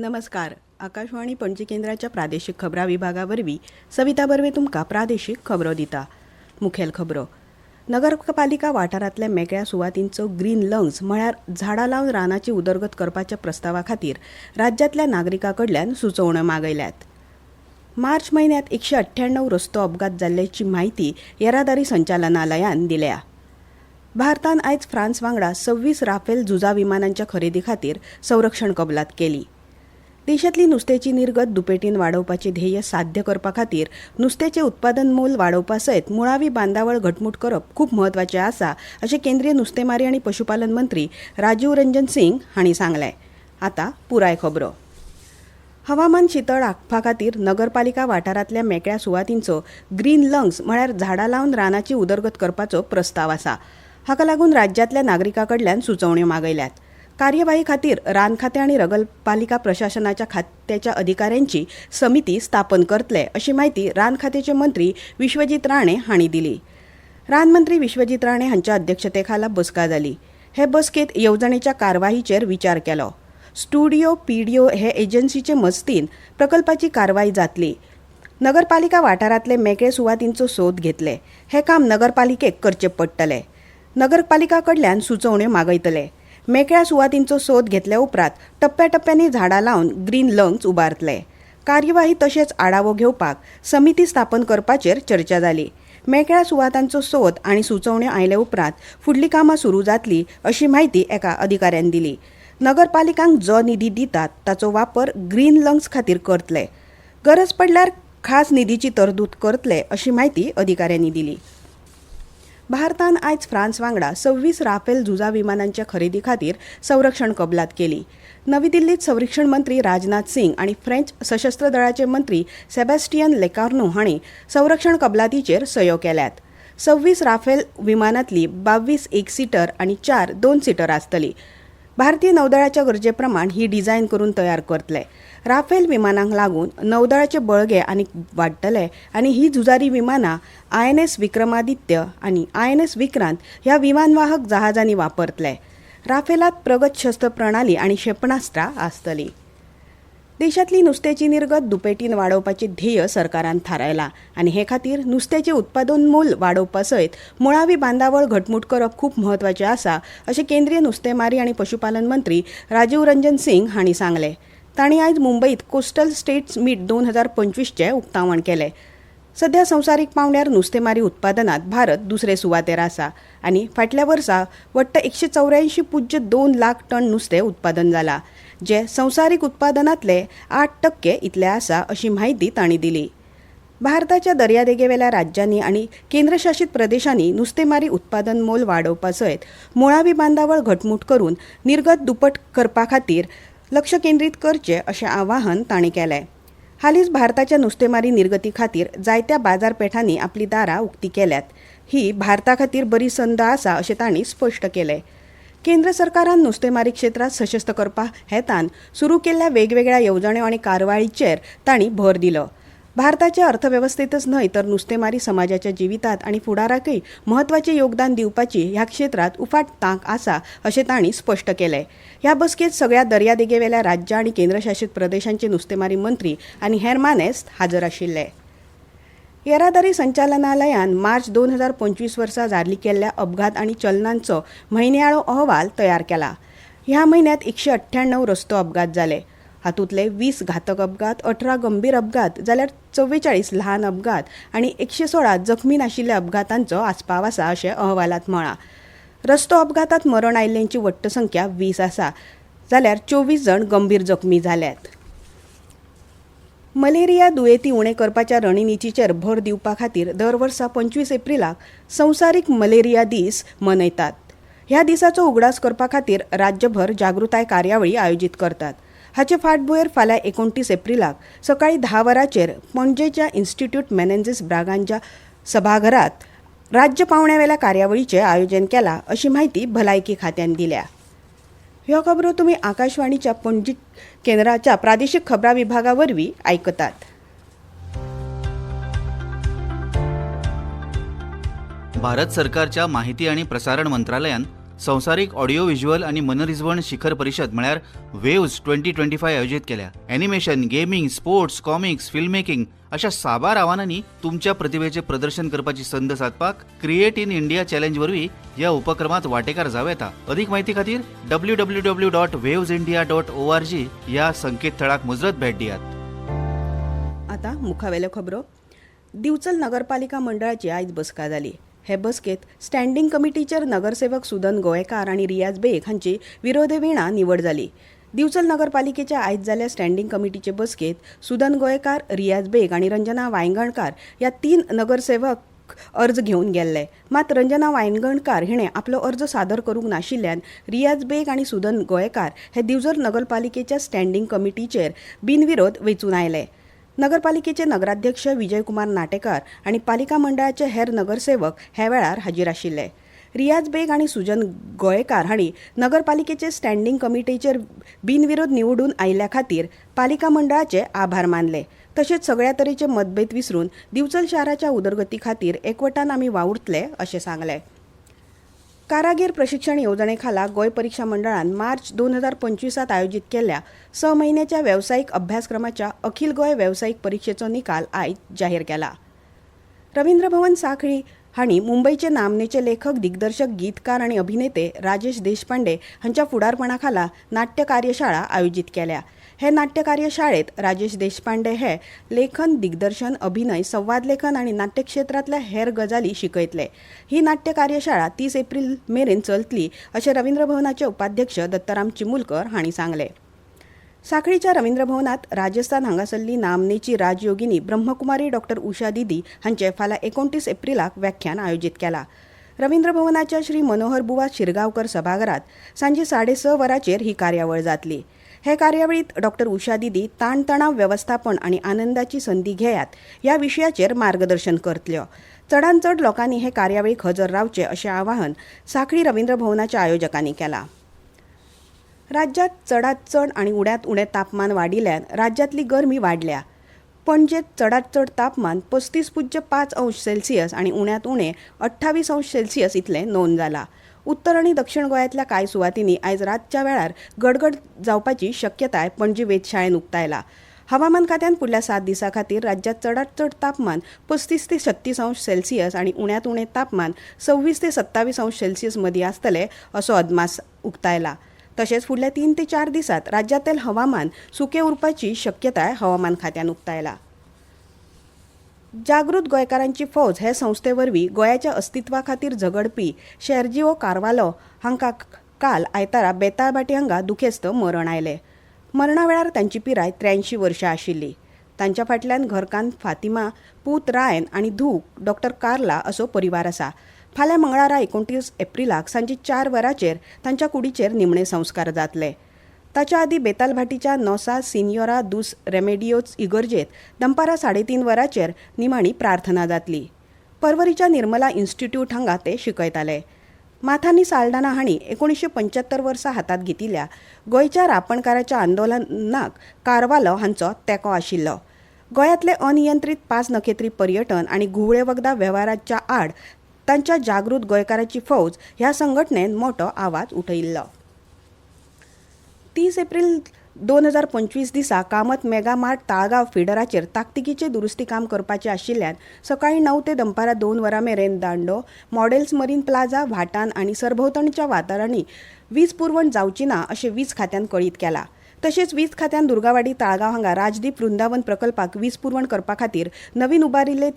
नमस्कार. आकाशवाणी पणजी केंद्राच्या प्रादेशिक खबरां विभागावरवीं सविता बर्वे तुमकां प्रादेशिक खबरो दिता. मुखेल खबरो. नगरपालिका वाठारांतल्या मेकळ्या सुवातींचो ग्रीन लंग्स म्हळ्यार झाडां लावन रानाची उदरगत करपाच्या प्रस्तावा खातीर राज्यांतल्या नागरिकां कडल्यान सुचोवण्यो मागयल्यात. मार्च म्हयन्यांत 198 रस्तो अपघात जाल्ल्याची म्हायती येरादारी संचालनालयान दिल्या. भारतान आयज फ्रांस वांगडा 26 राफेल झुजा विमानांच्या खरेदी खातीर संरक्षण कबलात केली. देशांतली नुस्त्याची निर्गत दुपेटीन वाडोवपाचें ध्येय साध्य करपा खातीर नुस्त्याचें उत्पादन मोल वाडोवपा सयत मुळावी बांदावळ घटमूट करप खूब म्हत्वाचें आसा अशें केंद्रीय नुस्तेमारी आनी पशुपालन मंत्री राजीव रंजन सिंग हांणी सांगलें. आतां पुराय खबरो. हवामान शीतळ आंखपा खातीर नगरपालिका वाठारांतल्या मेकळ्या सुवातींचो ग्रीन लंग्स म्हळ्यार झाडां लावन रानाची उदरगत करपाचो प्रस्ताव आसा. हाका लागून राज्यांतल्या नागरिकां कडल्यान सुचोवण्यो मागयल्यात. कार्यवाही खातीर रान खातें आनी नगरपालिका प्रशासनाच्या खात्याच्या अधिकाऱ्यांची समिती स्थापन करतले अशी माहिती रान खात्याचे मंत्री विश्वजीत राणे हांणी दिली. रान मंत्री विश्वजीत राणे हांच्या अध्यक्षतेखाला बसका जाली. हे बसकेत येवजणेच्या कारवाहीचेर विचार केलो. स्टुडिओ पीडीओ हे एजन्सीचे मजतीन प्रकल्पाची कारवाई जातली. नगरपालिका वाठारांतले मेकळे सुवातींचो सोद घेतले. हे काम नगरपालिकेक करचें पडटलें. नगरपालिका कडल्यान सुचोवण्यो मागयतले. मेकळ्या सुवातींचो सोद घेतल्या उपरांत टप्प्याटप्प्यांनी झाडां लावन ग्रीन लंग्स उबारतले. कार्यवाही तशेंच आढावो घेवपाक समिती स्थापन करपाचेर चर्चा जाली. मेकळ्या सुवातांचो सोद आनी सुचोवण्यो आयले उपरांत फुडलीं कामां सुरू जातली अशी माहिती एका अधिकाऱ्यान दिली. नगरपालिकांक जो निधी दितात ताचो वापर ग्रीन लंग्स खातीर करतले. गरज पडल्यार खास निधीची तरतूद करतले अशी माहिती अधिकाऱ्यांनी दिली. भारतान आयज फ्रांस वांगडा 26 राफेल झुजा विमानांच्या खरेदी खातीर संरक्षण कबलात केली. नवी दिल्लीत संरक्षण मंत्री राजनाथ सिंग आनी फ्रेंच सशस्त्र दळाचे मंत्री सेबॅस्टियन लेकार्नो हांणी संरक्षण कबलातीचेर सयो केल्यात. 26 राफेल विमानांतली 22 एक सीटर आनी 4 2 सीटर आसतली. भारतीय नौदळाच्या गरजेप्रमाण ही डिझायन करून तयार करतले. राफेल विमानांक लागून नौदळाचे बळगे आनीक वाडटले आनी ही झुजारी विमानां INS विक्रमादित्य आनी INS विक्रांत ह्या विमानवाहक जहाजांनी वापरतले. राफेलात प्रगत शस्त्र प्रणाली आनी क्षेपणास्त्रां आसतलीं. देशांतली नुस्त्याची निर्गत दुपेटीन वाडोवपाचें ध्येय सरकारान थारायलां आनी हे खातीर नुस्त्याचें उत्पादन मोल वाडोवपा सयत मुळावी बांदावळ घटमूट करप खूब म्हत्वाचें आसा अशें केंद्रीय नुस्तेमारी आनी पशुपालन मंत्री राजीव रंजन सिंग हांणी सांगलें. तांणी आयज मुंबईत कोस्टल स्टेट्स मीट 2025चें उक्तावण केलें. सध्या संवसारीक पांवड्यार नुस्तेमारी उत्पादनांत भारत दुसरे सुवातेर आसा आनी फाटल्या वर्सा वट्ट 184.2 लाख टन नुस्तें उत्पादन जालां, जे संवसारीक उत्पादनांतले 8% इतले आसा अशी माहिती तांणी दिली. भारताच्या दर्यादेगेवेल्या राज्यांनी आनी केंद्रशासीत प्रदेशांनी नुस्तेमारी उत्पादन मोल वाडोवपा सयत मुळावी बांदावळ घटमूट करून निर्गत दुप्पट करपा खातीर लक्ष केंद्रीत करचें अशें आवाहन तांणी केलें. हालींच भारताच्या नुस्तेमारी निर्गती खातीर जायत्या बाजारपेठांनी आपली दारां उक्तीं केल्यात. ही भारता खातीर बरी संद आसा अशें तांणी स्पश्ट केलें. केंद्र सरकारान नुस्तेमारी क्षेत्रांत सशक्त करपा हेतान सुरू केल्ल्या वेगवेगळ्या येवजण्यो आनी कारवाळींचेर तांणी भर दिलो. भारताच्या अर्थवेवस्थेतच न्हय तर नुस्तेमारी समाजाच्या जिवितांत आनी फुडाराकय म्हत्वाचें योगदान दिवपाची ह्या क्षेत्रांत उफाट तांक आसा अशें तांणी स्पश्ट केलें. ह्या बसकेत सगळ्या दर्यादेगेवेल्या राज्यां आनी केंद्रशासीत प्रदेशांचे नुस्तेमारी मंत्री आनी हेर मानेस्त हाजर आशिल्ले. येरादारी संचालनालयान मार्च 2025 वर्सा जारी केल्ल्या अपघात आनी चलनांचो म्हयन्याळो अहवाल तयार केला. ह्या म्हयन्यांत 198 रस्तो अपघात जाले. हातूंतले 20 घातक अपघात, 18 गंभीर अपघात जाल्यार 44 ल्हान अपघात आनी 116 जखमी नाशिल्ल्या अपघातांचो आस्पाव आसा अशें अहवालांत म्हळां. रस्तो अपघातांत मरण आयिल्ल्यांची वट्ट संख्या 20 आसा जाल्यार 24 जण गंभीर जखमी जाल्यात. मलेरिया दुयेंती उणे करपाच्या रणनितीचेर भर दिवपा खातीर दर वर्सा 25 एप्रिलाक संवसारीक मलेरिया दीस मनयतात. ह्या दिसाचो उगडास करपा खातीर राज्यभर जागृताय कार्यावळी आयोजीत करतात. हाचे फाटभुंयेर फाल्यां 29 एप्रिलाक सकाळीं 10 वरांचेर पणजेच्या इन्स्टिट्यूट मेनेझिस ब्रागांच्या सभाघरांत राज्य पावंड्यावेल्या कार्यावळीचें आयोजन केलां अशी माहिती भलायकी खात्यान दिल्या. ह्यो खबरो तुमी आकाशवाणीच्या पणजी केंद्राच्या प्रादेशीक खबरां विभागावरवीं आयकतात. भारत सरकारच्या माहिती आणि प्रसारण मंत्रालयान संवसारीक ऑडिओ व्हिज्युअल आणि मनरिजवण शिखर परिषद म्हळ्यार वेव्ज 2025 आयोजीत केल्या. Animation, gaming, sports, comics, film making अशा साबार आव्हानांनी तुमच्या प्रतिभेचे प्रदर्शन करपाची संद साधपाक क्रिएट इन इंडिया चॅलेंज वरवीं ह्या उपक्रमात वांटेकार जावं येता. अधिक म्हायती खातीर www.wavesindia.org ह्या संकेतथळाक मुजरत भेट दियात. आता मुखावेल्यो खबरो. दिवचल नगरपालिका मंडळाची आयज बसका जाली. हे बसकेत स्टँडिंग कमिटीचेर नगरसेवक सुदन गोयेकार आणि रियाज बेग हांची विरोधेविणा निवड जाली. दिवचल नगरपालिकेच्या आयज जाल्ल्या स्टँडिंग कमिटीचे बसकेत सुदन गोयेकार, रियाज बेग आणि रंजना वांयगणकार ह्या 3 नगरसेवक अर्ज घेवन गेल्ले. मात रंजना वांयगणकार हिणें आपलो अर्ज सादर करूंक नाशिल्ल्यान रियाज बेग आणि सुदन गोयेकार हे दिवचल नगरपालिकेच्या स्टँडिंग कमिटीचेर बिनविरोध वेंचून आयले. नगरपालिकेचे नगराध्यक्ष विजयकुमार नाटेकार आणि पालिका मंडळाचे हेर नगरसेवक ह्या वेळार हाजीर आशिल्ले. रियाज बेग आणि सुजन गोयेकार हांणी नगरपालिकेचे स्टँडिंग कमिटीचेर बिनविरोध निवडून आयिल्ल्या खातीर पालिका मंडळाचे आभार मानले. तशेंच सगळ्या तरेचे मतभेद विसरून दिवचल शाराच्या उदरगती खातीर एकवटान आमी वावुरतले अशें सांगले. कारागीर प्रशिक्षण येवजणेखाला गोंय परीक्षा मंडळान मार्च 2025 आयोजीत केल्ल्या 6 म्हयन्याच्या व्यावसायिक अभ्यासक्रमाच्या अखिल गोंय व्यावसायिक परीक्षेचो निकाल आयज जाहीर केला. रवींद्र भवन सांखळी हांणी मुंबईचे नामनेचे लेखक, दिग्दर्शक, गीतकार आणि अभिनेते राजेश देशपांडे हांच्या फुडारपणाखाला नाट्य कार्यशाळा आयोजीत केल्या. हे नाट्य कार्यशाळेत राजेश देशपांडे हे लेखन, दिग्दर्शन, अभिनय, संवाद लेखन आणि नाट्य क्षेत्रातल्या हेर गजाली शिकयतले. ही नाट्य कार्यशाळा 30 एप्रिल मेरेन चलतली अशें रवींद्र भवनाचे उपाध्यक्ष दत्तराम चिमुलकर हांणी सांगले. सांखळीच्या रवींद्र भवनात राजस्थान हांगासरली नामनेची राजयोगिनी ब्रह्मकुमारी डॉ. उषा दिदी हांचे फाल्यां 29 एप्रिलाक व्याख्यान आयोजीत केला. रवींद्र भवनाच्या श्री मनोहर बुवा शिरगांवकर सभाघरात सांजे 6:30 वरांचेर ही कार्यावळ जातली. हे कार्यावळीत डॉ. उषा दिदी ताणतणाव व्यवस्थापन आणि आनंदाची संधी घेयात ह्या विशयाचेर मार्गदर्शन करतल्यो. चडांत चड लोकांनी हे कार्यावळीक हजर रावचे अशें आवाहन सांखळी रवींद्र भवनाच्या आयोजकांनी केलां. राज्यात चडांत चड आणि उण्यांत उणें तापमान वाडिल्ल्यान राज्यांतली गरमी वाडल्या. पणजेत चडांत चड तापमान 35.5 अंश सेल्सियस आणि उण्यांत उणें 28 अंश सेल्सियस इतलें नोंद जालां. उत्तर आणि दक्षिण गोंयांतल्या कांय सुवातींनी आयज रातच्या वेळार गडगड जावपाची शक्यताय पणजी वेधशाळेन उक्तायला. हवामान खात्यान फुडल्या 7 दिसां खातीर राज्यात चडांत चड तापमान 35 ते 36 अंश सेल्सियस आणि उण्यांत उणें तापमान 26 ते 27 अंश सेल्सियस मदीं आसतलें असो अदमास उक्तायला. तशेंच फुडल्या 3 ते 4 दिसांत राज्यांतलें हवामान सुकें उरपाची शक्यताय हवामान खात्यान उक्तायला. जागृत गोंयकारांची फौज हे संस्थे वरवीं गोंयाच्या अस्तित्वा खातीर झगडपी शेर्जिओ कारवालो हांकां काल आयतारा बेताळबाटी हांगा दुखेस्त मरण आयलें. मरणा वेळार तांची पिराय 83 वर्सां आशिल्ली. तांच्या फाटल्यान घरकान्न फातिमा, पूत रायन आनी धूव डॉ. कार्ला असो परिवार आसा. फाल्यां मंगळारा 29 एप्रिलाक सांजे 4 वरांचेर तांच्या कुडीचेर निमणे संस्कार जातले. ताच्या आदी बेतालभाटीच्या नोसा सिनियोरा दुस रेमेडियोज इगर्जेत दनपारां 3:30 वरांचेर निमाणी प्रार्थना जातली. पर्वरीच्या निर्मला इन्स्टिट्यूट हांगा ते शिकयताले. माथानी साल्डाना हांणी 1975 वर्सा हातांत घेतिल्ल्या गोंयच्या रापणकाराच्या आंदोलनाक कारवालो हांचो तेंको आशिल्लो. गोंयांतले अनियंत्रीत 5 नखेत्री पर्यटन आनी घुवळे वखदां वेव्हाराच्या आड तांच्या जागृत गोंयकारांची फौज ह्या संघटनेन मोठो आवाज उठयिल्लो. 30 एप्रिल 2025 दिसा कामत मेगा मार्ट ताळगांव फिडराचेर ताकतिकीचे दुरुस्ती काम करपाचें आशिल्ल्यान सकाळीं 9 ते दनपारां 2 वरां मेरेन दांडो, मॉडेल्स मरीन प्लाझा, भाटान आनी सरभोंवतणच्या वाठारांनी वीज पुरवण जावची ना अशें वीज खात्यान कळीत केलां. तशेंच वीज खात्यान दुर्गावाडी ताळगांव हांगा राजदीप वृंदावन प्रकल्पाक वीज पुरवण करपा खातीर नवीन उबारिल्ले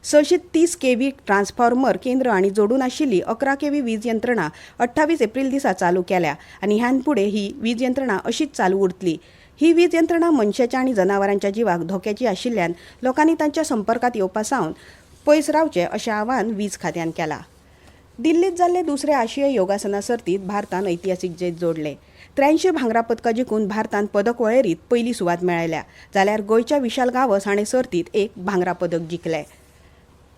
630 केव्ही ट्रान्सफॉर्मर केंद्र आनी जोडून आशिल्ली 11 केव्ही वीज यंत्रणा 28 एप्रिल दिसा चालू केल्या आनी ह्यान फुडें ही वीज यंत्रणा अशीच चालू उरतली. ही वीज यंत्रणा मनशाच्या आनी जनावरांच्या जिवाक धोक्याची आशिल्ल्यान लोकांनी तांच्या संपर्कात येवपा सावन पयस रावचें अशें आवाहन वीज खात्यान केलां. दिल्लीत जाल्ले दुसरे आशिया योगासना सर्तीत भारतान ऐतिहासीक जैत जोडले. 83 भांगरा पदकां जिखून भारतान पदक वळेरीत पयली सुवात मेळयल्या, जाल्यार गोंयच्या विशाल गावस हाणें सर्तीत 1 भांगरा पदक जिखलें.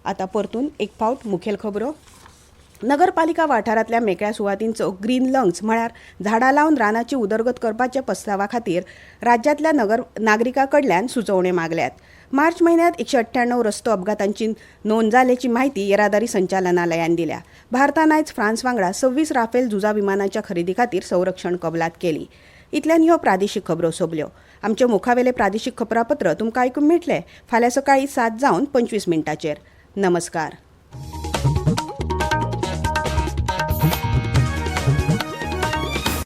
आतां परतून एक फावट मुखेल खबरो. नगरपालिका वाठारांतल्या मेकळ्या सुवातींचो ग्रीन लंग्स म्हळ्यार झाडां लावन रानाची उदरगत करपाच्या प्रस्तावा खातीर राज्यांतल्या नागरिकां कडल्यान सुचोवण्यो मागल्यात. मार्च महिन्यात 198 रस्तो अपघातांची नोंद जाल्याची माहिती येरादारी संचालनालयान दिल्या. भारतान आयज फ्रांस वांगडा 26 राफेल झुजा विमानांच्या खरेदी खातीर संरक्षण कबलात केली. इतल्यान ह्यो प्रादेशीक खबरो सोंपल्यो. आमचे मुखावेले प्रादेशीक खबरापत्र तुमकां आयकूंक मेळटले फाल्यां सकाळीं 7:25 नमस्कार.